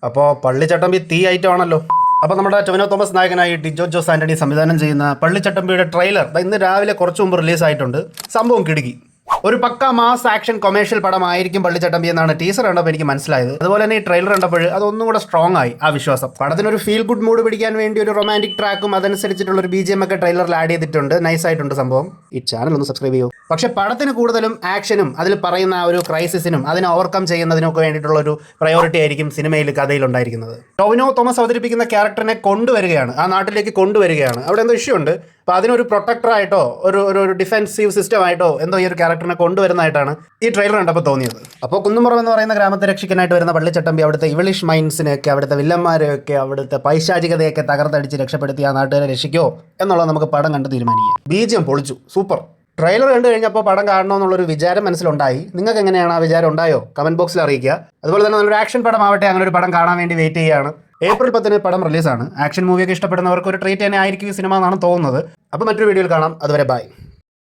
അപ്പോൾ പള്ളിച്ചട്ടമ്പി തീ ഐറ്റം ആണല്ലോ. അപ്പോൾ നമ്മുടെ ടൊവിനോ തോമസ് നായകനായി ഡിജോ ജോസ് ആന്റണി സംവിധാനം ചെയ്യുന്ന പള്ളിച്ചട്ടമ്പിയുടെ ട്രെയിലർ ഇന്ന് രാവിലെ കുറച്ച് മുമ്പ് റിലീസായിട്ടുണ്ട്. സംഭവം കിടുക്കി. ഒരു പക്ക മാസ് ആക്ഷൻ കൊമേഴ്ഷ്യൽ പടമായിരിക്കും പള്ളിച്ചട്ടമ്പി എന്നാണ് ടീസർ കണ്ടപ്പോൾ എനിക്ക് മനസ്സിലായത്. അതുപോലെ തന്നെ ഈ ട്രെയിലർ കണ്ടപ്പോൾ അതൊന്നും കൂടെ സ്ട്രോങ് ആയി ആ വിശ്വാസം. പടത്തിനൊരു ഫീൽ ഗുഡ് മൂഡ് പിടിക്കാൻ വേണ്ടി ഒരു റൊമാൻറ്റിക് ട്രാക്കും അതനുസരിച്ചിട്ടുള്ള ഒരു BGM ഒക്കെ ട്രെയിലറിൽ ആഡ് ചെയ്തിട്ടുണ്ട്. നൈസായിട്ടുണ്ട് സംഭവം. ഈ ചാനൽ ഒന്ന് സബ്സ്ക്രൈബ് ചെയ്യൂ. പക്ഷേ പടത്തിന് കൂടുതലും ആക്ഷനും അതിൽ പറയുന്ന ആ ഒരു ക്രൈസിസിനും അതിനെ ഓവർകം ചെയ്യുന്നതിനൊക്കെ വേണ്ടിയിട്ടുള്ള ഒരു പ്രയോറിറ്റി ആയിരിക്കും സിനിമയിൽ കഥയിലുണ്ടായിരിക്കുന്നത്. ടൊവിനോ തോമസ് അവതരിപ്പിക്കുന്ന ക്യാരക്ടറിനെ കൊണ്ടുവരികയാണ്, ആ നാട്ടിലേക്ക് കൊണ്ടുവരികയാണ്. അവിടെ എന്തോ ഇഷ്യൂ ഉണ്ട്. അപ്പോൾ അതിനൊരു പ്രൊട്ടക്ടറായിട്ടോ ഒരു ഡിഫെൻസീവ് സിസ്റ്റം ആയിട്ടോ എന്തോ ഈ ഒരു ക്യാരക്ടറിനെ കൊണ്ടുവരുന്നതായിട്ടാണ് ഈ ട്രെയിലർ കണ്ടപ്പോൾ തോന്നിയത്. അപ്പോൾ കുന്നുംപുറം എന്ന് പറയുന്ന ഗ്രാമത്തെ രക്ഷിക്കാനായിട്ട് വരുന്ന പള്ളിച്ചട്ടമ്പി അവിടുത്തെ ഇവളിഷ് മൈൻഡ്സിനെയൊക്കെ അവിടുത്തെ വില്ലന്മാരെയൊക്കെ അവിടുത്തെ പൈശാചികതയൊക്കെ തകർത്തടിച്ച് രക്ഷപ്പെടുത്തി ആ നാട്ടുകാരെ രക്ഷിക്കോ എന്നുള്ളത് നമുക്ക് പടം കണ്ട് തീരുമാനിക്കാം. BGM പൊളിച്ചു, സൂപ്പർ. ട്രെയിലർ കണ്ടു കഴിഞ്ഞപ്പോൾ പടം കാണണമെന്നുള്ളൊരു വിചാരം മനസ്സിലുണ്ടായി. നിങ്ങൾക്ക് എങ്ങനെയാണ് ആ വിചാരം ഉണ്ടായോ? കമൻറ്റ് ബോക്സിൽ അറിയിക്കുക. അതുപോലെ തന്നെ നല്ലൊരു ആക്ഷൻ പടം ആവട്ടെ, അങ്ങനെ ഒരു പടം കാണാൻ വേണ്ടി വെയിറ്റ് ചെയ്യുകയാണ്. April 10 പടം റിലീസാണ്. ആക്ഷൻ മൂവിയൊക്കെ ഇഷ്ടപ്പെടുന്നവർക്ക് ഒരു ട്രീറ്റ് തന്നെ ആയിരിക്കും ഈ സിനിമ എന്നാണ് തോന്നുന്നത്. അപ്പോൾ മറ്റൊരു വീഡിയോയിൽ കാണാം. അതുവരെ ബൈ.